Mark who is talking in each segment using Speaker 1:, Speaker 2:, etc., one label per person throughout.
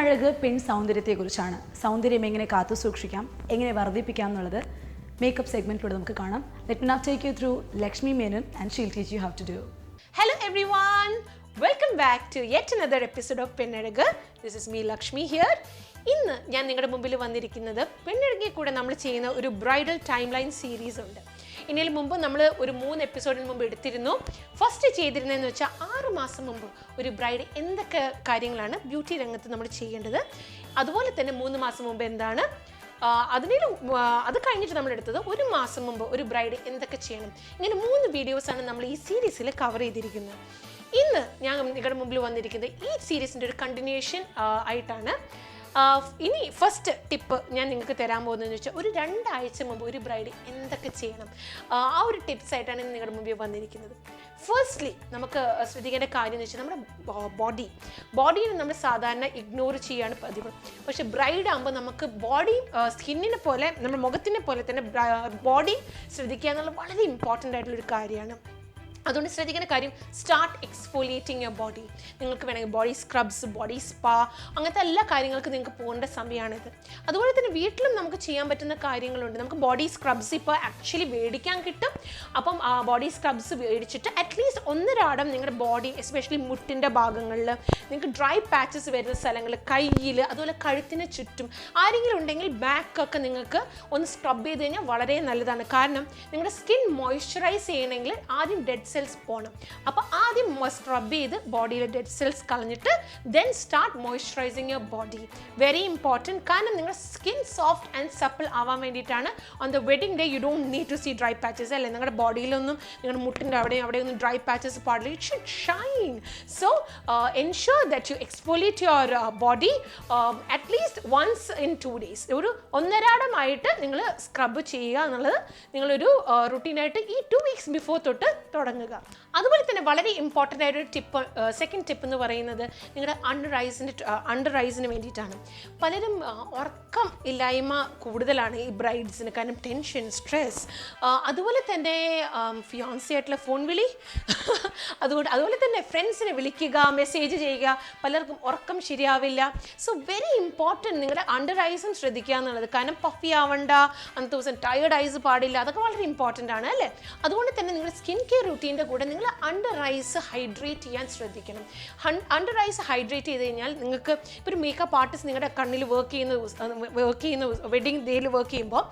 Speaker 1: പെണ്ണഴക് പെൺ സൗന്ദര്യത്തെക്കുറിച്ചാണ്. സൗന്ദര്യം എങ്ങനെ കാത്തു സൂക്ഷിക്കാം, എങ്ങനെ വർദ്ധിപ്പിക്കാം എന്നുള്ളത് മേക്കപ്പ് സെഗ്മെന്റിലൂടെ നമുക്ക് കാണാം. Let me now take you through Lakshmi Menon and she'll teach you how to do.
Speaker 2: Hello everyone, welcome back to yet another episode of പെണ്ണഴക്. This is me Lakshmi here. ഇന്ന് ഞാൻ നിങ്ങളുടെ മുമ്പിൽ വന്നിരിക്കുന്നത് പെണ്ണഴകിയെ കൂടെ നമ്മൾ ചെയ്യുന്ന ഒരു ബ്രൈഡൽ ടൈം ലൈൻ സീരീസ് ഉണ്ട്. ഇതിന് മുമ്പ് നമ്മൾ ഒരു 3 എപ്പിസോഡിന് മുമ്പ് എടുത്തിരുന്നു. ഫസ്റ്റ് ചെയ്തിരുന്നതെന്ന് വെച്ചാൽ 6 മാസം മുമ്പ് ഒരു ബ്രൈഡ് എന്തൊക്കെ കാര്യങ്ങളാണ് ബ്യൂട്ടി രംഗത്ത് നമ്മൾ ചെയ്യേണ്ടത്, അതുപോലെ തന്നെ 3 മാസം മുമ്പ് എന്താണ്, അത് കഴിഞ്ഞിട്ട് നമ്മൾ എടുത്തത് 1 മാസം മുമ്പ് ഒരു ബ്രൈഡ് എന്തൊക്കെ ചെയ്യണം. ഇങ്ങനെ 3 വീഡിയോസാണ് നമ്മൾ ഈ സീരീസിൽ കവർ ചെയ്തിരിക്കുന്നത്. ഇന്ന് ഞാൻ നിങ്ങളുടെ മുമ്പിൽ വന്നിരിക്കുന്നത് ഈ സീരീസിൻ്റെ ഒരു കണ്ടിന്യൂഷൻ ആയിട്ടാണ്. ഇനി ഫസ്റ്റ് ടിപ്പ് ഞാൻ നിങ്ങൾക്ക് തരാൻ പോകുന്നതെന്ന് വെച്ചാൽ ഒരു 2 ആഴ്ച മുമ്പ് ഒരു ബ്രൈഡ് എന്തൊക്കെ ചെയ്യണം, ആ ഒരു ടിപ്സ് ആയിട്ടാണ് നിങ്ങളുടെ മുമ്പിൽ വന്നിരിക്കുന്നത്. ഫസ്റ്റ്ലി നമുക്ക് ശ്രദ്ധിക്കേണ്ട കാര്യം എന്ന് വെച്ചാൽ നമ്മുടെ ബോഡിയെ നമ്മൾ സാധാരണ ഇഗ്നോർ ചെയ്യാണ് പതിവ്. പക്ഷെ ബ്രൈഡ് ആകുമ്പോൾ നമുക്ക് സ്കിന്നിനെ പോലെ നമ്മുടെ മുഖത്തിനെ പോലെ തന്നെ ബോഡി ശ്രദ്ധിക്കുക എന്നുള്ളത് വളരെ ഇമ്പോർട്ടൻ്റ് ആയിട്ടുള്ളൊരു കാര്യമാണ്. അതുകൊണ്ട് ശ്രദ്ധിക്കേണ്ട കാര്യം, സ്റ്റാർട്ട് എക്സ്ഫോലിയേറ്റിംഗ് യുവർ ബോഡി. നിങ്ങൾക്ക് വേണമെങ്കിൽ ബോഡി സ്ക്രബ്സ്, ബോഡി സ്പാ, അങ്ങനത്തെ എല്ലാ കാര്യങ്ങൾക്കും നിങ്ങൾക്ക് പോകേണ്ട സമയമാണിത്. അതുപോലെ തന്നെ വീട്ടിലും നമുക്ക് ചെയ്യാൻ പറ്റുന്ന കാര്യങ്ങളുണ്ട്. നമുക്ക് ബോഡി സ്ക്രബ്സ് ഇപ്പോൾ ആക്ച്വലി മേടിക്കാൻ കിട്ടും. അപ്പം ആ ബോഡി സ്ക്രബ്സ് മേടിച്ചിട്ട് അറ്റ്ലീസ്റ്റ് 1 രാടം നിങ്ങളുടെ ബോഡി, എസ്പെഷ്യലി മുട്ടിൻ്റെ ഭാഗങ്ങളിൽ, നിങ്ങൾക്ക് ഡ്രൈ പാച്ചസ് വരുന്ന സ്ഥലങ്ങൾ, കയ്യിൽ, അതുപോലെ കഴുത്തിന് ചുറ്റും ആരെങ്കിലും ഉണ്ടെങ്കിൽ ബാക്കൊക്കെ നിങ്ങൾക്ക് ഒന്ന് സ്ക്രബ് ചെയ്ത് കഴിഞ്ഞാൽ വളരെ നല്ലതാണ്. കാരണം നിങ്ങളുടെ സ്കിൻ മോയ്സ്ചറൈസ് ചെയ്യണമെങ്കിൽ ആദ്യം ഡെഡ് സെൽസ് പോകണം. അപ്പോൾ ആദ്യം സ്ക്രബ് ചെയ്ത് ബോഡിയിലെ ഡെഡ് സെൽസ് കളഞ്ഞിട്ട് then start moisturising your body. Very important. കാരണം നിങ്ങളുടെ സ്കിൻ സോഫ്റ്റ് ആൻഡ് സപ്പിൾ ആവാൻ വേണ്ടിയിട്ടാണ്. On the wedding day you don't need to see dry patches. അല്ലേ, നിങ്ങളുടെ ബോഡിയിലൊന്നും നിങ്ങളുടെ മുട്ടിൻ്റെ അവിടെയൊന്നും ഡ്രൈ പാച്ചസ് പാടില്ല. It should shine. So ensure that you exfoliate your body at least once in 2 days. ഒരു 1 രാടമായിട്ട് നിങ്ങൾ സ്ക്രബ് ചെയ്യുക എന്നുള്ളത് നിങ്ങളൊരു റുട്ടീനായിട്ട് ഈ 2 weeks ബിഫോർ തൊട്ട് തുടങ്ങുക. അതുപോലെ തന്നെ വളരെ ഇമ്പോർട്ടൻ്റ് ആയിട്ടൊരു ടിപ്പ്, സെക്കൻഡ് ടിപ്പ് എന്ന് പറയുന്നത് നിങ്ങളുടെ അണ്ടർ ഐസിന് വേണ്ടിയിട്ടാണ്. പലരും ഉറക്കം ഇല്ലായ്മ കൂടുതലാണ് ഈ ബ്രൈഡ്സിന്. കാരണം ടെൻഷൻ, സ്ട്രെസ്, അതുപോലെ തന്നെ ഫിയാൻസി ആയിട്ടുള്ള ഫോൺ വിളി, അതുപോലെ തന്നെ ഫ്രണ്ട്സിനെ വിളിക്കുക, മെസ്സേജ് ചെയ്യുക, പലർക്കും ഉറക്കം ശരിയാവില്ല. സോ വെരി ഇമ്പോർട്ടൻറ്റ് നിങ്ങളുടെ അണ്ടർ ഐസും ശ്രദ്ധിക്കുക എന്നുള്ളത്. കാരണം പഫി ആവണ്ട, അന്നത്തെ ദിവസം ടയേർഡ് ഐസ് പാടില്ല, അതൊക്കെ വളരെ ഇമ്പോർട്ടൻ്റ് ആണ് അല്ലേ. അതുകൊണ്ട് തന്നെ നിങ്ങളുടെ സ്കിൻ കെയർ റുട്ടീൻ്റെ കൂടെ നിങ്ങൾ അണ്ടർ ഐസ് ഹൈഡ്രേറ്റ് ചെയ്യാൻ ശ്രദ്ധിക്കണം. അണ്ടർ ഐസ് ഹൈഡ്രേറ്റ് ചെയ്ത് കഴിഞ്ഞാൽ നിങ്ങൾക്ക് ഇപ്പോൾ ഒരു മേക്കപ്പ് ആർട്ടിസ്റ്റ് നിങ്ങളുടെ കണ്ണിൽ വർക്ക് ചെയ്യുന്ന വെഡിങ് ഡേയിൽ വർക്ക് ചെയ്യുമ്പോൾ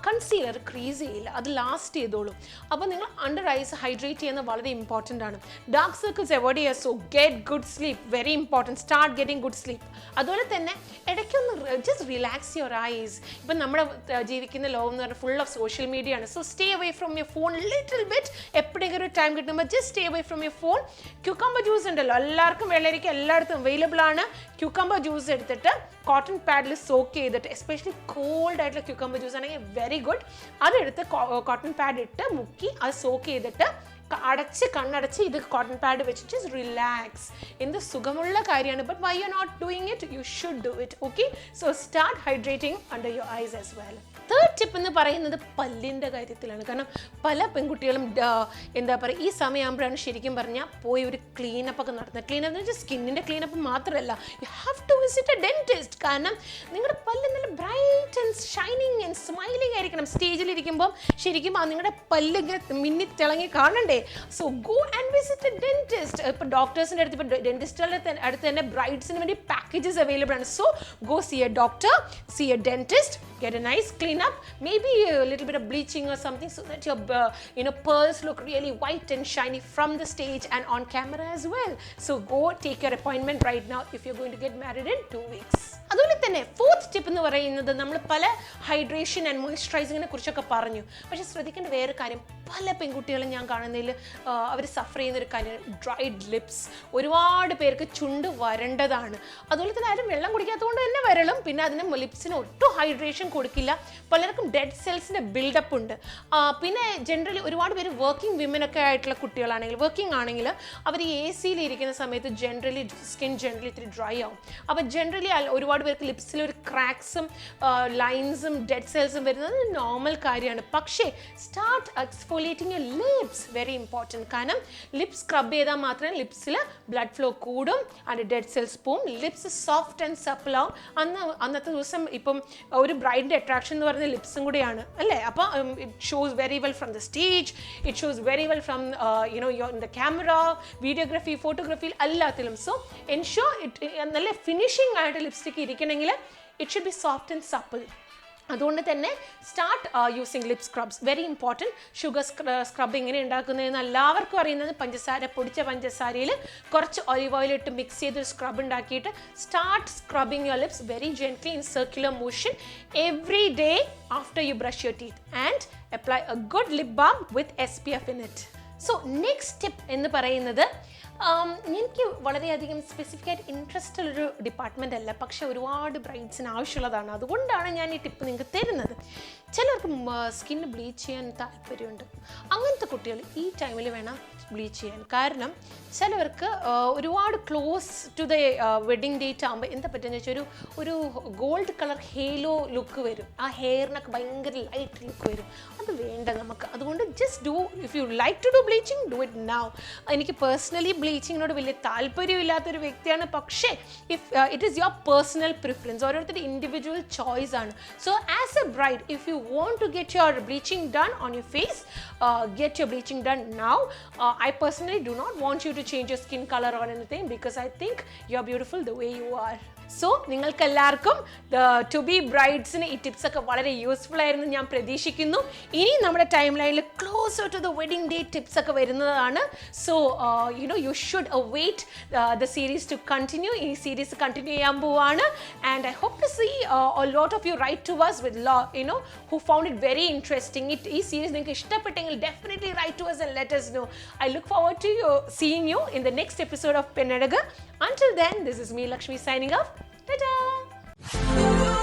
Speaker 2: കൺസീലർ ക്രീസ് ചെയ്യില്ല, അത് ലാസ്റ്റ് ചെയ്തോളൂ. അപ്പോൾ നിങ്ങൾ അണ്ടർ ഐസ് ഹൈഡ്രേറ്റ് ചെയ്യുന്നത് വളരെ ഇമ്പോർട്ടൻ്റ് ആണ്. ഡാർക്ക് സർക്കിൾസ് അവോയ്ഡ് ചെയ്യുക. So get good sleep, very important. Start getting good sleep. അതുപോലെ തന്നെ ഇടയ്ക്കൊന്ന് ജസ്റ്റ് റിലാക്സ് യുവർ ഐസ്. ഇപ്പം നമ്മുടെ ജീവിക്കുന്ന ലോകം എന്ന് പറഞ്ഞാൽ ഫുൾ ഓഫ് സോഷ്യൽ മീഡിയ ആണ്. So stay away from your phone little bit. എപ്പോഴെങ്കിലും ഒരു ടൈം കിട്ടുമ്പോൾ just stay away from your phone. Cucumber juice ഉണ്ടല്ലോ, എല്ലാവർക്കും വെള്ളരിക്ക എല്ലായിടത്തും അവൈലബിൾ ആണ്. ക്യൂക്കമ്പർ ജ്യൂസ് എടുത്തിട്ട് കോട്ടൺ പാഡിൽ സോക്ക് ചെയ്തിട്ട്, എസ്പെഷ്യലി കോൾഡ് ആയിട്ടുള്ള ക്യൂക്കമ്പർ ജ്യൂസ് ആണെങ്കിൽ വെരി ഗുഡ്. അതെടുത്ത് കോട്ടൺ പാഡ് ഇട്ട് മുക്കി അത് സോക്ക് ചെയ്തിട്ട് കണ്ണടച്ച് ഇത് കോട്ടൺ പാഡ് വെച്ചിട്ട് റിലാക്സ്. എന്ത് സുഖമുള്ള കാര്യമാണ്. But why you not doing it, you should do it. Okay, so start hydrating under your eyes as well. Third tip എന്ന് പറയുന്നത് പല്ലിൻ്റെ കാര്യത്തിലാണ്. കാരണം പല പെൺകുട്ടികളും എന്താ പറയുക, ഈ സമയമാകുമ്പോഴാണ് ശരിക്കും പറഞ്ഞാൽ പോയി ഒരു ക്ലീനപ്പ് ഒക്കെ നടത്തുന്നത്. ക്ലീനപ്പ് എന്ന് വെച്ചാൽ സ്കിന്നിൻ്റെ ക്ലീനപ്പ് മാത്രമല്ല, you have to visit a dentist. കാരണം നിങ്ങളുടെ പല്ല് നല്ല bright and shining and smiling ആയിരിക്കണം. സ്റ്റേജിലിരിക്കുമ്പോൾ ശരിക്കും നിങ്ങളുടെ പല്ല് ഇങ്ങനെ മിന്നി തിളങ്ങി കാണണ്ടേ. So go and visit a dentist. ഇപ്പോൾ ഡോക്ടേഴ്സിൻ്റെ അടുത്ത്, ഇപ്പോൾ ഡെന്റിസ്റ്റുകളുടെ അടുത്ത് തന്നെ ബ്രൈഡ്സിന് വേണ്ടി പാക്കേജസ് അവൈലബിൾ ആണ്. So go see a doctor, see a dentist, get a nice clean up, maybe a little bit of bleaching or something, so that your pearls look really white and shiny from the stage and on camera as well. So go take your appointment right now if you're going to get married in 2 weeks. അതുപോലെ തന്നെ fourth tip എന്ന് പറയുന്നത്, നമ്മൾ പല hydration and മോയ്സ്ചറൈസിങ്ങിനെ കുറിച്ചൊക്കെ പറഞ്ഞു. പക്ഷേ ശ്രദ്ധിക്കേണ്ട വേറെ കാര്യം, പല പെൺകുട്ടികളും ഞാൻ കാണുന്നതിൽ അവർ സഫർ ചെയ്യുന്നൊരു കാര്യം ഡ്രൈഡ് ലിപ്സ്. ഒരുപാട് പേർക്ക് ചുണ്ട് വരണ്ടതാണ്. അതുപോലെ തന്നെ ആരും വെള്ളം കുടിക്കാത്തതുകൊണ്ട് തന്നെ വരളും. പിന്നെ അതിന് ലിപ്സിന് ഒട്ടും ഹൈഡ്രേഷൻ കൊടുക്കില്ല. പലർക്കും ഡെഡ് സെൽസിൻ്റെ ബിൽഡപ്പ് ഉണ്ട്. പിന്നെ ജനറലി ഒരുപാട് പേര് വർക്കിംഗ് വിമനൊക്കെ ആയിട്ടുള്ള കുട്ടികളാണെങ്കിൽ, വർക്കിംഗ് ആണെങ്കിൽ അവർ AC ഇരിക്കുന്ന സമയത്ത് സ്കിൻ ജനറലി ഇത്തിരി ഡ്രൈ ആവും. അപ്പോൾ ജനറലി ഒരുപാട് പേർക്ക് ലിപ്സിൽ ഒരു ക്രാക്സും ലൈൻസും ഡെഡ് സെൽസും വരുന്നത് നോർമൽ കാര്യമാണ്. പക്ഷേ start exfoliating your lips, very important. കാരണം ലിപ്സ് സ്ക്രബ് ചെയ്താൽ മാത്രമേ ലിപ്സിൽ ബ്ലഡ് ഫ്ലോ കൂടും, ആൻഡ് ഡെഡ് സെൽസ് പോവും, ലിപ്സ് സോഫ്റ്റ് ആൻഡ് സപ്പിൾ ആവും. അന്നത്തെ ദിവസം ഇപ്പം ഒരു ബ്രൈഡിൻ്റെ അട്രാക്ഷൻ എന്ന് പറയുന്നത് ലിപ്സും കൂടിയാണ് അല്ലേ. അപ്പോൾ it shows very well from the stage, it shows very well from in the camera, videography, ഫോട്ടോഗ്രാഫിയിൽ എല്ലാത്തിലും. സോ എൻഷുർ ഇറ്റ് നല്ല ഫിനിഷിംഗ് ആയിട്ട് ലിപ്സ്റ്റിക്ക് ഇരിക്കണമെങ്കിൽ it should be soft and supple. അതുകൊണ്ട് തന്നെ start using lip scrubs, very important. Sugar scrub എങ്ങനെ ഉണ്ടാക്കുന്നതെന്ന് എല്ലാവർക്കും അറിയുന്നത് പൊടിച്ച പഞ്ചസാരയിൽ കുറച്ച് ഒലിവ് ഓയിൽ ഇട്ട് മിക്സ് ചെയ്തൊരു സ്ക്രബ് ഉണ്ടാക്കിയിട്ട് start scrubbing your lips very gently in circular motion every day after you brush your teeth and apply A good lip balm with SPF in it. So next tip എന്ന് പറയുന്നത്, എനിക്ക് വളരെയധികം സ്പെസിഫിക്കായിട്ട് interest ഉള്ളൊരു department അല്ല, പക്ഷേ ഒരുപാട് ബ്രൈഡ്സിന് ആവശ്യമുള്ളതാണ്. അതുകൊണ്ടാണ് ഞാൻ ഈ ടിപ്പ് നിങ്ങൾക്ക് തരുന്നത്. ചിലർക്ക് സ്കിന്ന് ബ്ലീച്ച് ചെയ്യാൻ താല്പര്യമുണ്ട്. അങ്ങനത്തെ കുട്ടികൾ ഈ ടൈമിൽ വേണം ബ്ലീച്ച് ചെയ്യാൻ. കാരണം ചിലവർക്ക് ഒരുപാട് close to the wedding date ആകുമ്പോൾ എന്താ പറ്റുമെന്ന് വെച്ചാൽ ഒരു ഗോൾഡ് കളർ ഹേലോ ലുക്ക് വരും, ആ ഹെയറിനൊക്കെ ഭയങ്കര ലൈറ്റ് ലുക്ക് വരും. അത് വേണ്ട നമുക്ക്. അതുകൊണ്ട് just do, if you like to do bleaching, do it now. എനിക്ക് പേഴ്സണലി ബ്ലീച്ചിങ്ങിനോട് വലിയ താല്പര്യമില്ലാത്തൊരു വ്യക്തിയാണ്, പക്ഷേ it is your personal preference, ഓരോരുത്തരുടെ ഇൻഡിവിജ്വൽ ചോയ്സ് ആണ്. So as a bride, if you want to get your bleaching done on your face, get your bleaching done now. I personally do not want you to change your skin color or anything, because I think you are beautiful the way you are. So നിങ്ങൾക്ക് എല്ലാവർക്കും to B ബ്രൈഡ്സിന് ഈ tips ഒക്കെ വളരെ useful ആയിരുന്നു ഞാൻ പ്രതീക്ഷിക്കുന്നു. ഇനി നമ്മുടെ ടൈം ലൈനിൽ closer to the wedding day tips ഒക്കെ വരുന്നതാണ്. So you should await the series to continue. ഈ സീരീസ് കണ്ടിന്യൂ ചെയ്യാൻ പോവാണ്. And I hope to see a lot of you write to us with who found it very interesting. ഈ സീരീസ് നിങ്ങൾക്ക് ഇഷ്ടപ്പെട്ടെങ്കിൽ definitely write to us and let us know. I look forward to seeing you in the next episode of Pennadaga. Until then, this is me, Lakshmi, signing off. Ta-da!